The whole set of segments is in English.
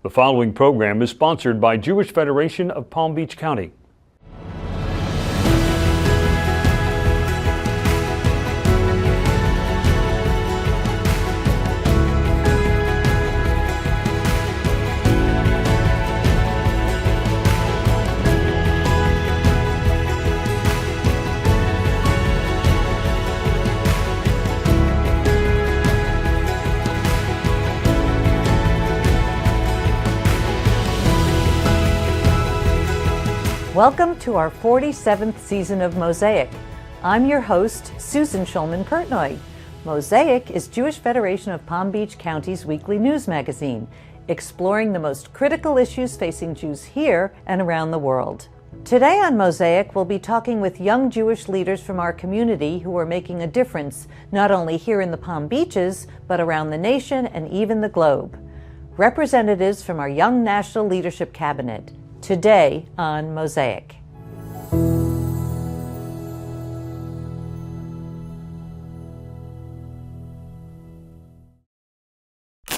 The following program is sponsored by Jewish Federation of Palm Beach County. Welcome to our 47th season of Mosaic. I'm your host, Susan Shulman Pertnoy. Mosaic is Jewish Federation of Palm Beach County's weekly news magazine, exploring the most critical issues facing Jews here and around the world. Today on Mosaic, we'll be talking with young Jewish leaders from our community who are making a difference, not only here in the Palm Beaches, but around the nation and even the globe. Representatives from our Young National Leadership Cabinet. Today on Mosaic.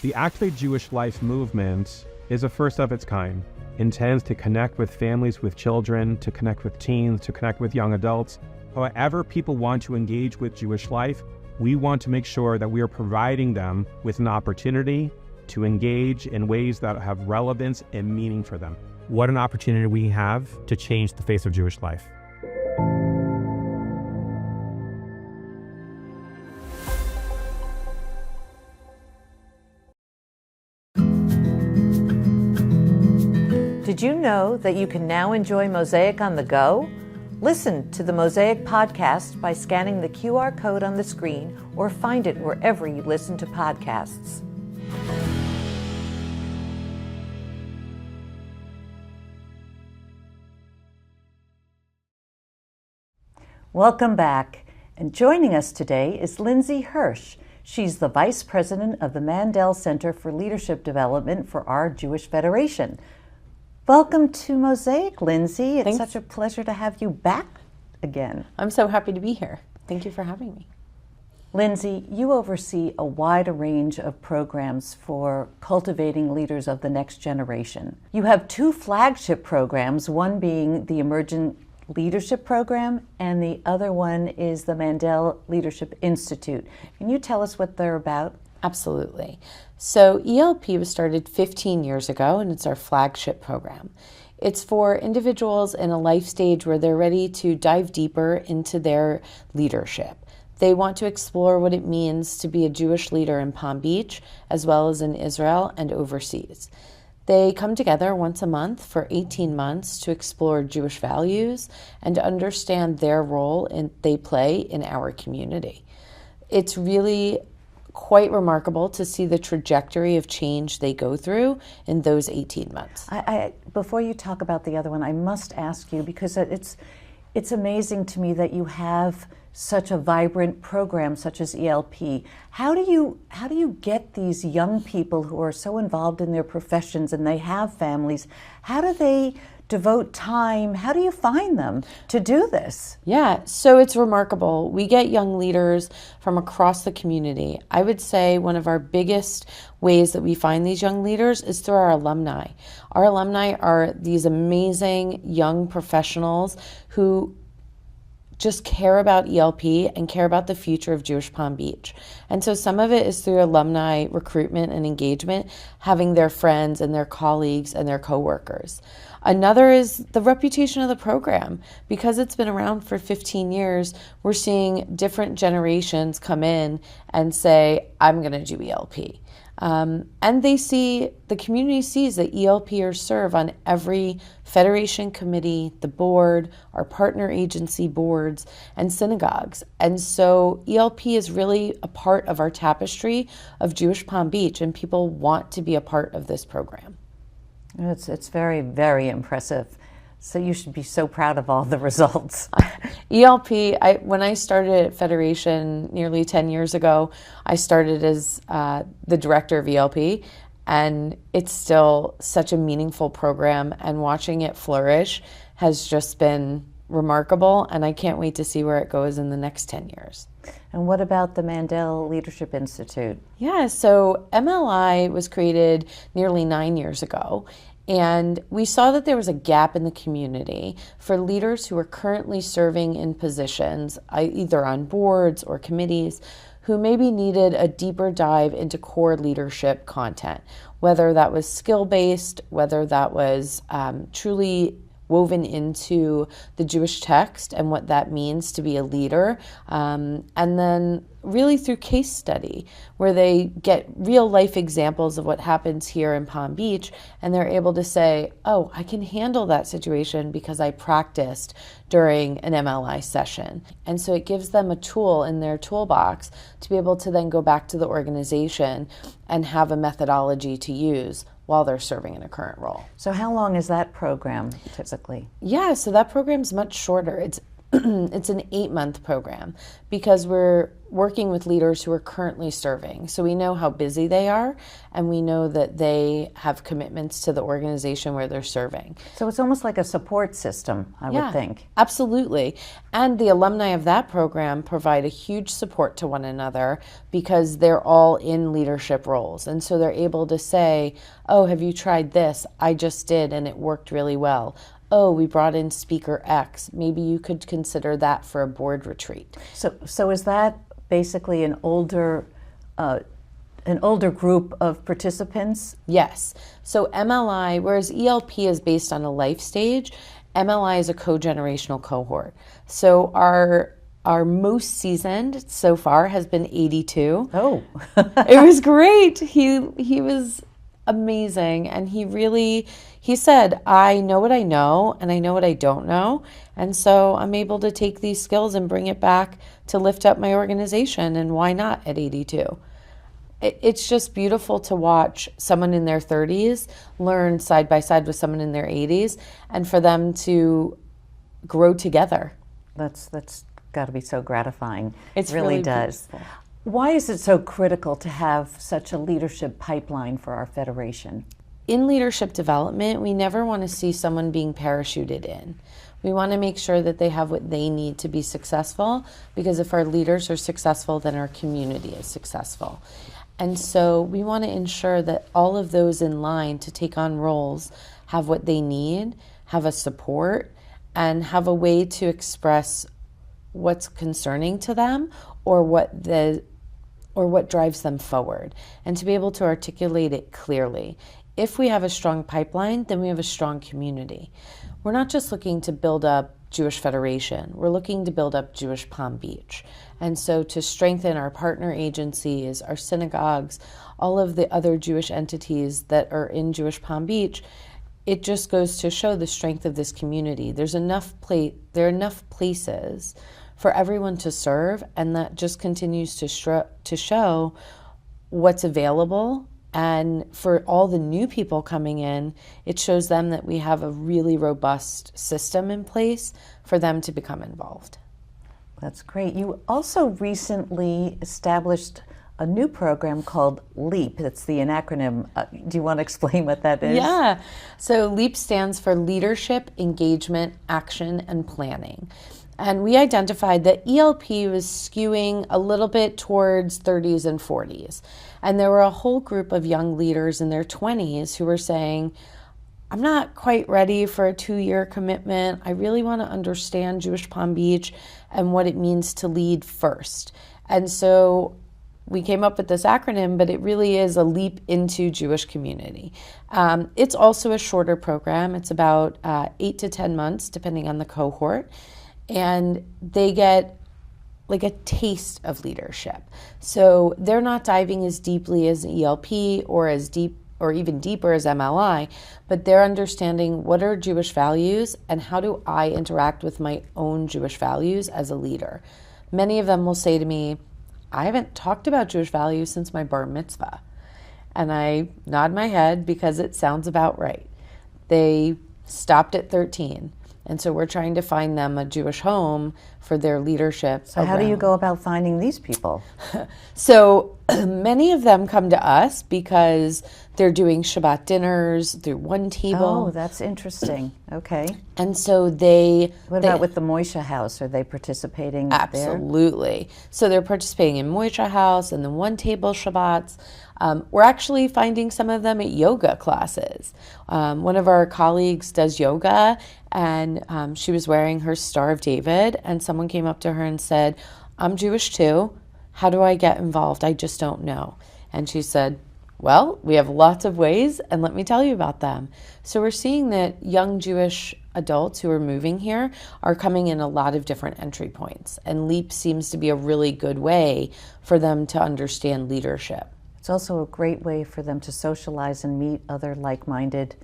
The Activate Jewish Life movement is a first of its kind. Intends to connect with families with children, to connect with teens, to connect with young adults. However people want to engage with Jewish life, we want to make sure that we are providing them with an opportunity to engage in ways that have relevance and meaning for them. What an opportunity we have to change the face of Jewish life. Did you know that you can now enjoy Mosaic on the go? Listen to the Mosaic podcast by scanning the QR code on the screen or find it wherever you listen to podcasts. Welcome back. And joining us today is Lindsay Hirsch. She's the Vice President of the Mandel Center for Leadership Development for our Jewish Federation. Welcome to Mosaic, Lindsay. It's such a pleasure to have you back again. I'm so happy to be here. Thank you for having me. Lindsay, you oversee a wide range of programs for cultivating leaders of the next generation. You have two flagship programs, one being the Emergent Leadership Program, and the other one is the Mandel Leadership Institute. Can you tell us what they're about? Absolutely. So ELP was started 15 years ago, and it's our flagship program. It's for individuals in a life stage where they're ready to dive deeper into their leadership. They want to explore what it means to be a Jewish leader in Palm Beach, as well as in Israel and overseas. They come together once a month for 18 months to explore Jewish values and to understand their role they play in our community. It's really quite remarkable to see the trajectory of change they go through in those 18 months. Before you talk about the other one, I must ask you, because it's amazing to me that you have such a vibrant program such as ELP. How do you get these young people who are so involved in their professions and they have families? How do they devote time? How do you find them to do this? Yeah, so it's remarkable. We get young leaders from across the community. I would say one of our biggest ways that we find these young leaders is through our alumni. Our alumni are these amazing young professionals who just care about ELP and care about the future of Jewish Palm Beach. And so some of it is through alumni recruitment and engagement, having their friends and their colleagues and their coworkers. Another is the reputation of the program. Because it's been around for 15 years, we're seeing different generations come in and say, I'm going to do ELP. And the community sees that ELPers serve on every federation committee, the board, our partner agency boards, and synagogues. And so ELP is really a part of our tapestry of Jewish Palm Beach, and people want to be a part of this program. It's very, very impressive. So you should be so proud of all the results. ELP, when I started at Federation nearly 10 years ago, I started as the director of ELP, and it's still such a meaningful program, and watching it flourish has just been remarkable, and I can't wait to see where it goes in the next 10 years. And what about the Mandel Leadership Institute? Yeah, so MLI was created nearly 9 years ago, and we saw that there was a gap in the community for leaders who are currently serving in positions, either on boards or committees, who maybe needed a deeper dive into core leadership content, whether that was skill-based, whether that was truly woven into the Jewish text and what that means to be a leader, and then really through case study, where they get real life examples of what happens here in Palm Beach, and they're able to say, oh, I can handle that situation because I practiced during an MLI session. And so it gives them a tool in their toolbox to be able to then go back to the organization and have a methodology to use while they're serving in a current role. So how long is that program typically? Yeah, so that program's much shorter. It's it's an 8-month program because we're working with leaders who are currently serving. So we know how busy they are, and we know that they have commitments to the organization where they're serving. So it's almost like a support system, I would think. Absolutely. And the alumni of that program provide a huge support to one another because they're all in leadership roles. And so they're able to say, oh, have you tried this? I just did, and it worked really well. Oh, we brought in speaker X. Maybe you could consider that for a board retreat. So is that basically an older group of participants? Yes. So MLI, whereas ELP is based on a life stage, MLI is a co-generational cohort. So our most seasoned so far has been 82. Oh. It was great. He was amazing, and he said, I know what I know and I know what I don't know, and so I'm able to take these skills and bring it back to lift up my organization, and why not at 82? It's just beautiful to watch someone in their 30s learn side by side with someone in their 80s, and for them to grow together. That's got to be so gratifying. It's It really really does. beautiful. Why is it so critical to have such a leadership pipeline for our federation? In leadership development, we never want to see someone being parachuted in. We want to make sure that they have what they need to be successful, because if our leaders are successful, then our community is successful. And so we want to ensure that all of those in line to take on roles have what they need, have a support, and have a way to express what's concerning to them or what drives them forward, and to be able to articulate it clearly. If we have a strong pipeline, then we have a strong community. We're not just looking to build up Jewish Federation, we're looking to build up Jewish Palm Beach. And so to strengthen our partner agencies, our synagogues, all of the other Jewish entities that are in Jewish Palm Beach, it just goes to show the strength of this community. There are enough places for everyone to serve, and that just continues to show what's available. And for all the new people coming in, it shows them that we have a really robust system in place for them to become involved. That's great. You also recently established a new program called LEAP. That's the acronym. Do you want to explain what that is? Yeah. So LEAP stands for Leadership, Engagement, Action, and Planning. And we identified that ELP was skewing a little bit towards 30s and 40s. And there were a whole group of young leaders in their 20s who were saying, I'm not quite ready for a 2-year commitment. I really want to understand Jewish Palm Beach and what it means to lead first. And so we came up with this acronym, but it really is a leap into Jewish community. It's also a shorter program. It's about 8 to 10 months, depending on the cohort. And they get like a taste of leadership. So they're not diving as deeply as ELP or as deep or even deeper as MLI, but they're understanding what are Jewish values and how do I interact with my own Jewish values as a leader. Many of them will say to me, I haven't talked about Jewish values since my bar mitzvah. And I nod my head because it sounds about right. They stopped at 13. And so we're trying to find them a Jewish home for their leadership. So how do you go about finding these people? So many of them come to us because they're doing Shabbat dinners through One Table. Oh, that's interesting. Okay. And so What about with the Moishe House? Are they participating there? Absolutely. So they're participating in Moishe House and the One Table Shabbats. We're actually finding some of them at yoga classes. One of our colleagues does yoga, and she was wearing her Star of David, and someone came up to her and said, "I'm Jewish too. How do I get involved? I just don't know." And she said, "Well, we have lots of ways, and let me tell you about them." So we're seeing that young Jewish adults who are moving here are coming in a lot of different entry points, and LEAP seems to be a really good way for them to understand leadership. It's also a great way for them to socialize and meet other like-minded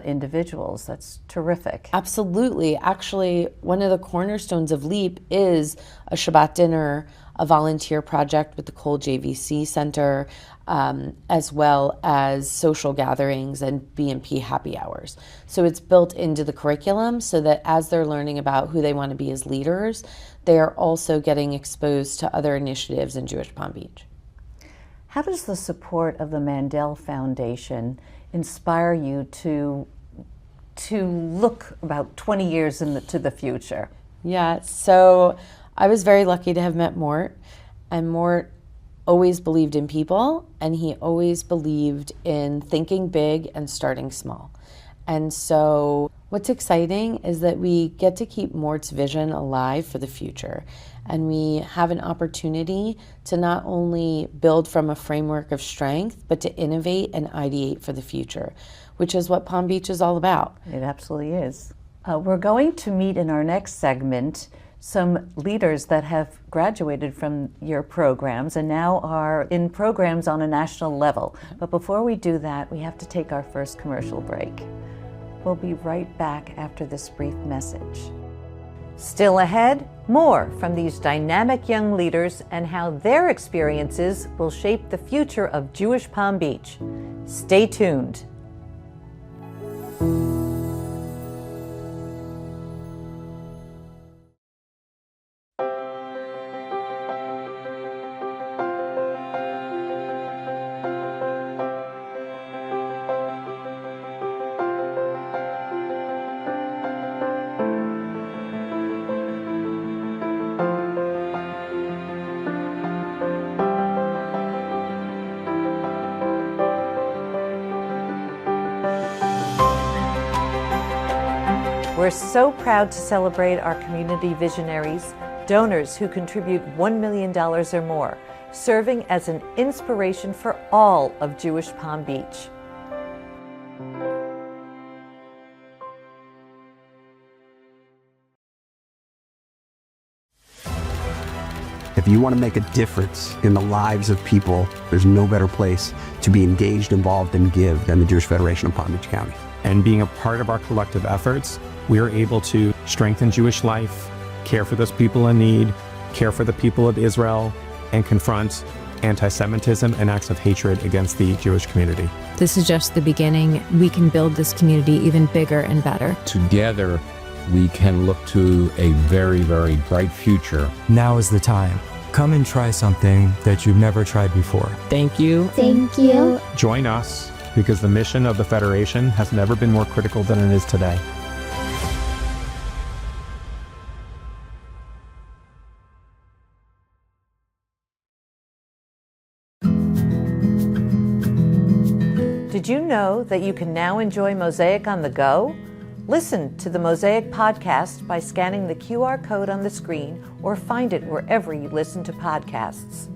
individuals. That's terrific. Absolutely. Actually, one of the cornerstones of LEAP is a Shabbat dinner, a volunteer project with the Cole JVC Center, as well as social gatherings and B&P happy hours. So it's built into the curriculum so that as they're learning about who they want to be as leaders, they are also getting exposed to other initiatives in Jewish Palm Beach. How does the support of the Mandel Foundation inspire you to look about 20 years to the future? Yeah, so I was very lucky to have met Mort, and Mort always believed in people, and he always believed in thinking big and starting small. And so what's exciting is that we get to keep Mort's vision alive for the future. And we have an opportunity to not only build from a framework of strength, but to innovate and ideate for the future, which is what Palm Beach is all about. It absolutely is. We're going to meet in our next segment some leaders that have graduated from your programs and now are in programs on a national level. But before we do that, we have to take our first commercial break. We'll be right back after this brief message. Still ahead, more from these dynamic young leaders and how their experiences will shape the future of Jewish Palm Beach. Stay tuned. We're so proud to celebrate our community visionaries, donors who contribute $1 million or more, serving as an inspiration for all of Jewish Palm Beach. If you want to make a difference in the lives of people, there's no better place to be engaged, involved, and give than the Jewish Federation of Palm Beach County. And being a part of our collective efforts, we are able to strengthen Jewish life, care for those people in need, care for the people of Israel, and confront anti-Semitism and acts of hatred against the Jewish community. This is just the beginning. We can build this community even bigger and better. Together, we can look to a very, very bright future. Now is the time. Come and try something that you've never tried before. Thank you. Thank you. Join us because the mission of the Federation has never been more critical than it is today. Did you know that you can now enjoy Mosaic on the go? Listen to the Mosaic podcast by scanning the QR code on the screen or find it wherever you listen to podcasts.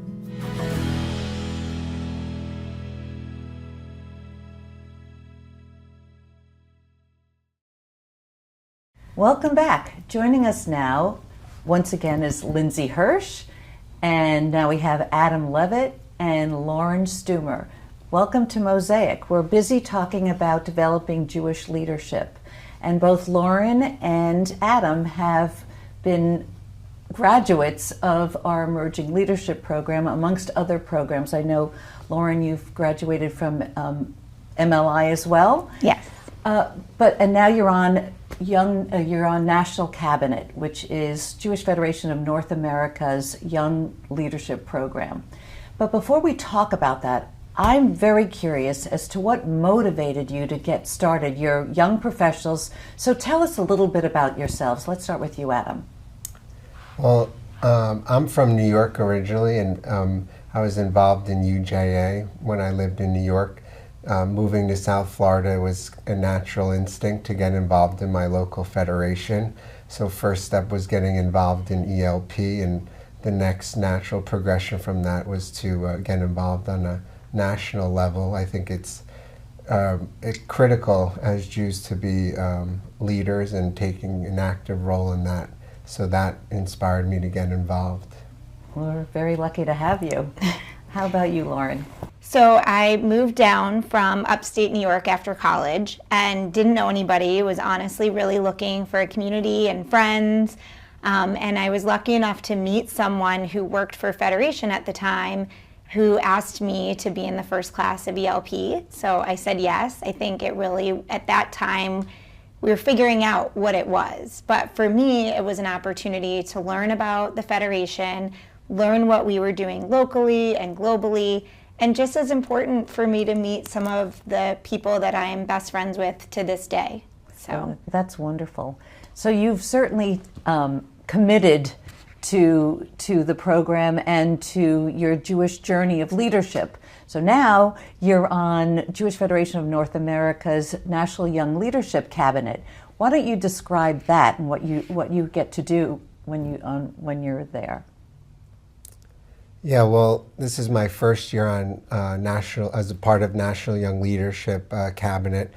Welcome back. Joining us now, once again, is Lindsay Hirsch, and now we have Adam Levitt and Lauren Stuhmer. Welcome to Mosaic. We're busy talking about developing Jewish leadership, and both Lauren and Adam have been graduates of our Emerging Leadership Program, amongst other programs. I know, Lauren, you've graduated from MLI as well. Yes. And now you're on you're on National Cabinet, which is Jewish Federation of North America's Young Leadership Program. But before we talk about that, I'm very curious as to what motivated you to get started. You're young professionals, so tell us a little bit about yourselves. Let's start with you, Adam. Well, I'm from New York originally, and I was involved in UJA when I lived in New York. Moving to South Florida was a natural instinct to get involved in my local federation. So first step was getting involved in ELP, and the next natural progression from that was to get involved on a national level. I think it's critical as Jews to be leaders and taking an active role in that. So that inspired me to get involved. We're very lucky to have you. How about you, Lauren? So I moved down from upstate New York after college and didn't know anybody. Was honestly really looking for a community and friends. And I was lucky enough to meet someone who worked for Federation at the time who asked me to be in the first class of ELP. So I said yes. I think it really, at that time, we were figuring out what it was. But for me, it was an opportunity to learn about the Federation, learn what we were doing locally and globally, and just as important for me to meet some of the people that I am best friends with to this day. So that's wonderful. So you've certainly committed to the program and to your Jewish journey of leadership. So now you're on Jewish Federation of North America's National Young Leadership Cabinet. Why don't you describe that and what you get to do when you're there? Yeah, well, this is my first year on as a part of National Young Leadership Cabinet,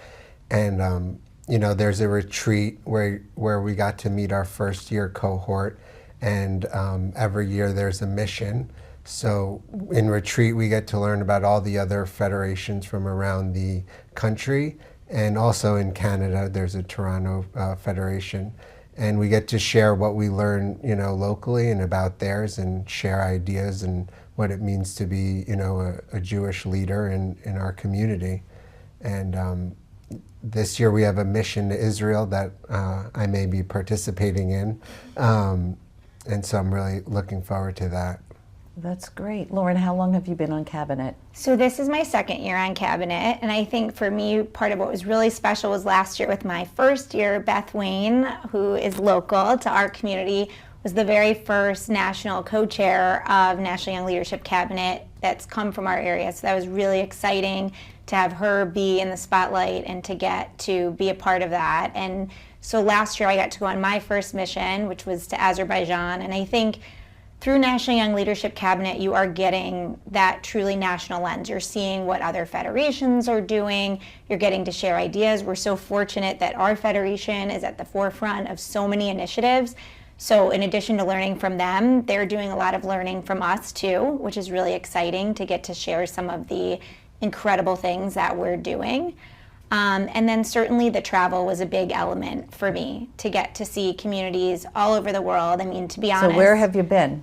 and there's a retreat where we got to meet our first year cohort, and every year there's a mission. So in retreat we get to learn about all the other federations from around the country, and also in Canada there's a Toronto Federation. And we get to share what we learn, locally and about theirs, and share ideas and what it means to be, a Jewish leader in our community. And this year we have a mission to Israel that I may be participating in. And so I'm really looking forward to that. That's great. Lauren, how long have you been on Cabinet? So this is my second year on Cabinet, and I think for me, part of what was really special was last year with my first year. Beth Wayne, who is local to our community, was the very first national co-chair of National Young Leadership Cabinet that's come from our area. So that was really exciting to have her be in the spotlight and to get to be a part of that. And so last year I got to go on my first mission, which was to Azerbaijan, and I think through National Young Leadership Cabinet, you are getting that truly national lens. You're seeing what other federations are doing. You're getting to share ideas. We're so fortunate that our federation is at the forefront of so many initiatives. So in addition to learning from them, they're doing a lot of learning from us too, which is really exciting to get to share some of the incredible things that we're doing. And then certainly the travel was a big element for me to get to see communities all over the world. I mean, to be honest. So where have you been?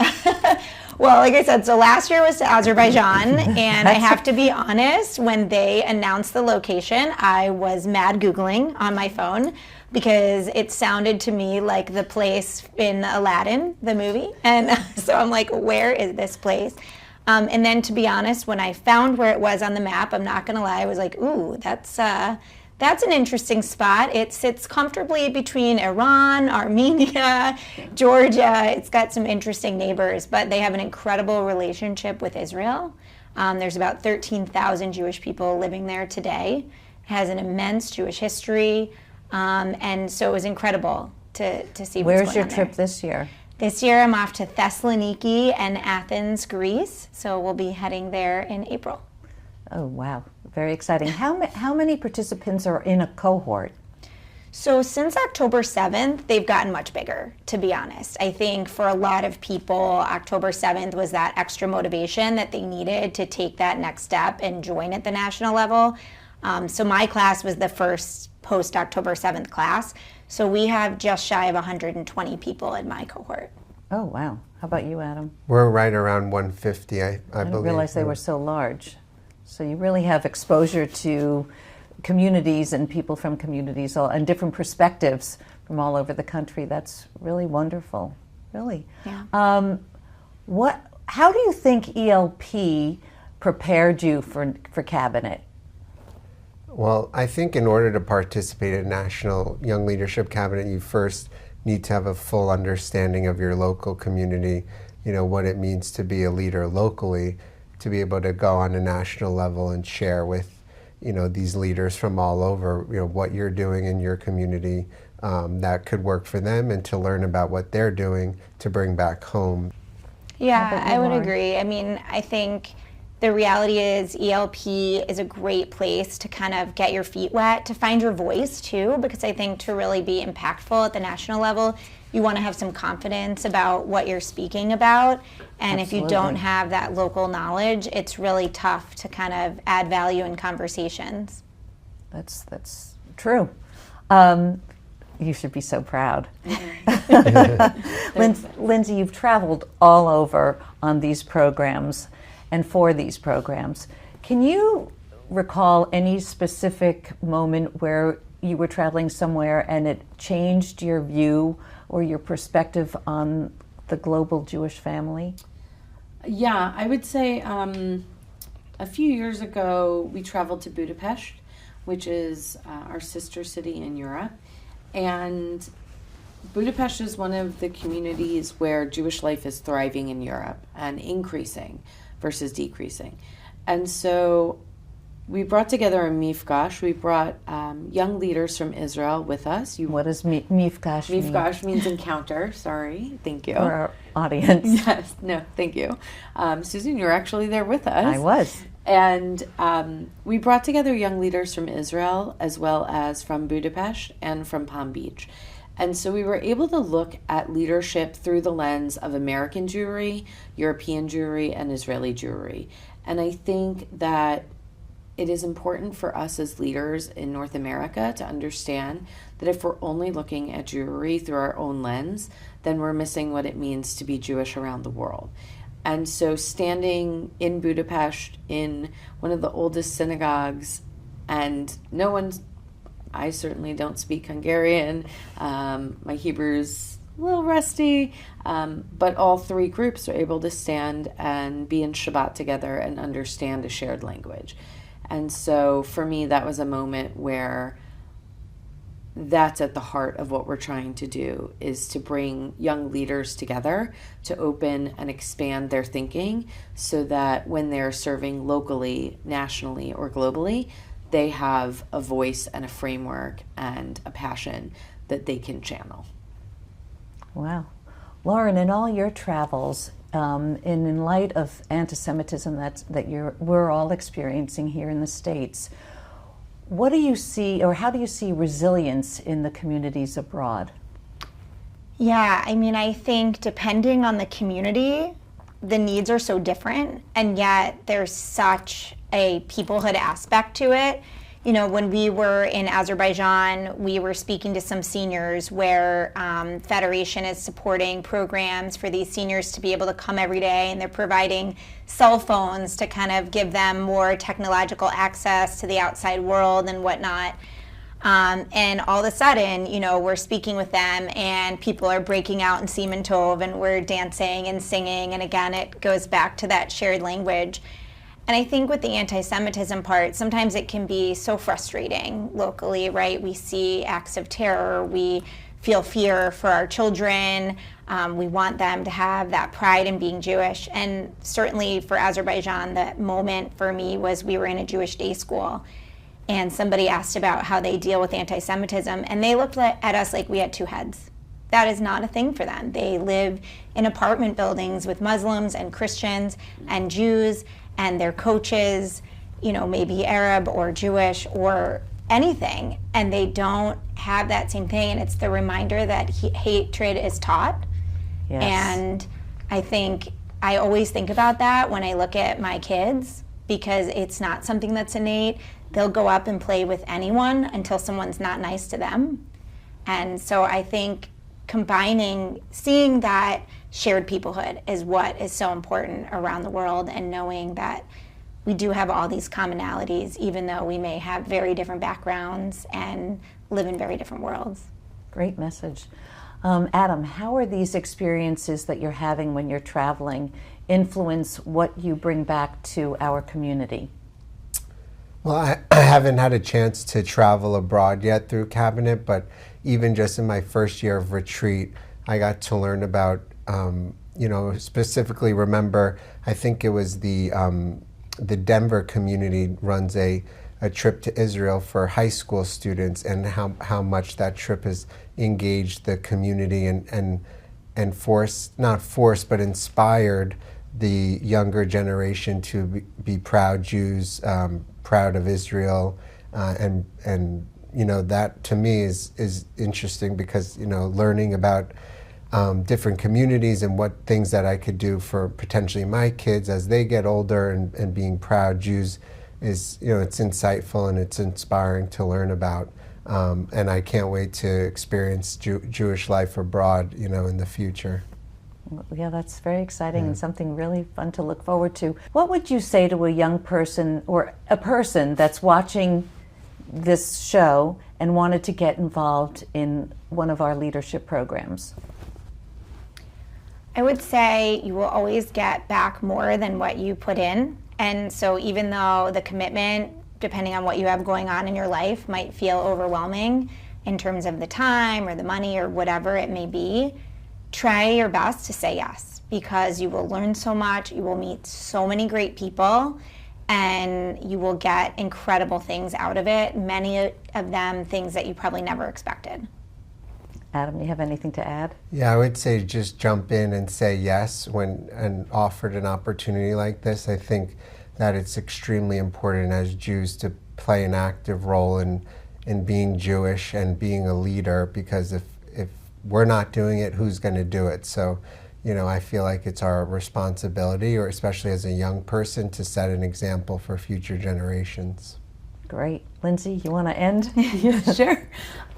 Well, like I said, so last year was to Azerbaijan, and I have to be honest, when they announced the location, I was mad Googling on my phone because it sounded to me like the place in Aladdin, the movie. And so I'm like, where is this place? And then to be honest, when I found where it was on the map, I'm not going to lie, I was like, ooh, that's an interesting spot. It sits comfortably between Iran, Armenia, Georgia. It's got some interesting neighbors, but they have an incredible relationship with Israel. There's about 13,000 Jewish people living there today. It has an immense Jewish history, and so it was incredible to see what's going on. Where's your trip this year? This year I'm off to Thessaloniki and Athens, Greece, so we'll be heading there in April. Oh, wow. Very exciting. How many participants are in a cohort? So since October 7th, they've gotten much bigger, to be honest. I think for a lot of people, October 7th was that extra motivation that they needed to take that next step and join at the national level. So my class was the first post-October 7th class. So we have just shy of 120 people in my cohort. Oh, wow. How about you, Adam? We're right around 150, I believe. I didn't realize they were so large. So you really have exposure to communities and people from communities and different perspectives from all over the country. That's really wonderful, really. Yeah. How do you think ELP prepared you for cabinet? Well, I think in order to participate in National Young Leadership Cabinet, you first need to have a full understanding of your local community, what it means to be a leader locally, to be able to go on a national level and share with, these leaders from all over, what you're doing in your community that could work for them, and to learn about what they're doing to bring back home. Yeah, I would agree. I mean, I think the reality is ELP is a great place to kind of get your feet wet, to find your voice too, because I think to really be impactful at the national level, you want to have some confidence about what you're speaking about. And if you don't have that local knowledge, it's really tough to kind of add value in conversations. That's true. You should be so proud. Lindsay, you've traveled all over on these programs and for these programs. Can you recall any specific moment where you were traveling somewhere and it changed your view or your perspective on the global Jewish family? Yeah, I would say a few years ago we traveled to Budapest, which is our sister city in Europe. And Budapest is one of the communities where Jewish life is thriving in Europe and increasing versus decreasing. And so we brought together a mifgash. We brought young leaders from Israel with us. What does mifgash mean? Mifgash means encounter. Sorry. Thank you. For our audience. Yes. No, thank you. Susan, you're actually there with us. I was. And we brought together young leaders from Israel as well as from Budapest and from Palm Beach. And so we were able to look at leadership through the lens of American Jewry, European Jewry, and Israeli Jewry. And I think that it is important for us as leaders in North America to understand that if we're only looking at Jewry through our own lens, then we're missing what it means to be Jewish around the world. And so standing in Budapest in one of the oldest synagogues, and I certainly don't speak Hungarian, my Hebrew's a little rusty, but all three groups are able to stand and be in Shabbat together and understand a shared language. And so for me, that was a moment where that's at the heart of what we're trying to do, is to bring young leaders together to open and expand their thinking so that when they're serving locally, nationally, or globally, they have a voice and a framework and a passion that they can channel. Wow. Lauren, in all your travels, in light of anti-Semitism that we're all experiencing here in the States, what do you see, or how do you see resilience in the communities abroad? Yeah, I mean, I think depending on the community, the needs are so different, and yet there's such a peoplehood aspect to it. You know, when we were in Azerbaijan, we were speaking to some seniors where Federation is supporting programs for these seniors to be able to come every day, and they're providing cell phones to kind of give them more technological access to the outside world and whatnot. And all of a sudden, you know, we're speaking with them and people are breaking out in Siman Tov and we're dancing and singing. And again, it goes back to that shared language. And I think with the anti-Semitism part, sometimes it can be so frustrating locally, right? We see acts of terror, we feel fear for our children, we want them to have that pride in being Jewish. And certainly for Azerbaijan, the moment for me was we were in a Jewish day school and somebody asked about how they deal with anti-Semitism, and they looked at us like we had two heads. That is not a thing for them. They live in apartment buildings with Muslims and Christians and Jews, and their coaches, you know, maybe Arab or Jewish or anything, and they don't have that same thing. And it's the reminder that hatred is taught. Yes. And I think I always think about that when I look at my kids, because it's not something that's innate. They'll go up and play with anyone until someone's not nice to them. And so I think seeing that shared peoplehood is what is so important around the world, and knowing that we do have all these commonalities, even though we may have very different backgrounds and live in very different worlds. Great message. Adam, how are these experiences that you're having when you're traveling influence what you bring back to our community? Well, I haven't had a chance to travel abroad yet through Cabinet, but even just in my first year of retreat, I got to learn about, specifically remember, I think it was the Denver community runs a trip to Israel for high school students, and how much that trip has engaged the community and not forced, but inspired the younger generation to be proud Jews, proud of Israel, and that to me is interesting because learning about different communities and what things that I could do for potentially my kids as they get older and being proud Jews is it's insightful and it's inspiring to learn about, and I can't wait to experience Jewish life abroad in the future. Yeah, that's very exciting and something really fun to look forward to. What would you say to a young person or a person that's watching this show and wanted to get involved in one of our leadership programs? I would say you will always get back more than what you put in. And so even though the commitment, depending on what you have going on in your life, might feel overwhelming in terms of the time or the money or whatever it may be, try your best to say yes, because you will learn so much, you will meet so many great people, and you will get incredible things out of it, many of them things that you probably never expected. Adam, you have anything to add? Yeah, I would say just jump in and say yes when offered an opportunity like this. I think that it's extremely important as Jews to play an active role in being Jewish and being a leader, because if we're not doing it, who's going to do it? So, I feel like it's our responsibility, or especially as a young person, to set an example for future generations. Great. Lindsay, you want to end? Yeah, sure.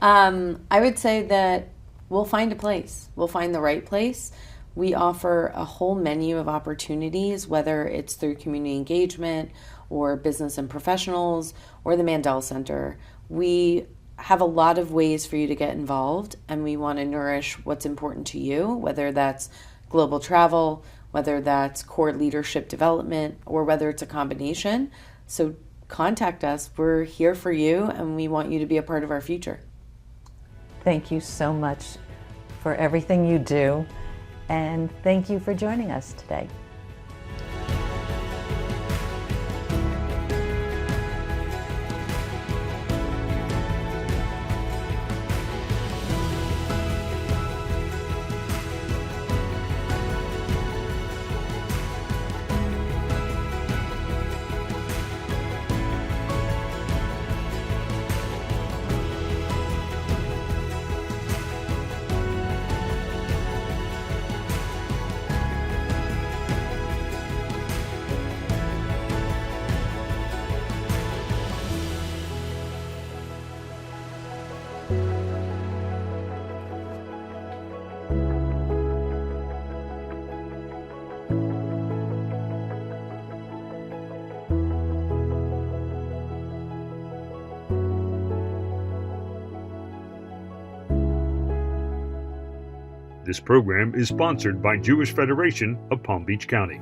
I would say that we'll find a place. We'll find the right place. We offer a whole menu of opportunities, whether it's through community engagement or business and professionals or the Mandel Center. We have a lot of ways for you to get involved, and we want to nourish what's important to you, whether that's global travel, whether that's core leadership development, or whether it's a combination. So contact us. We're here for you, and we want you to be a part of our future. Thank you so much for everything you do, and thank you for joining us today. This program is sponsored by Jewish Federation of Palm Beach County.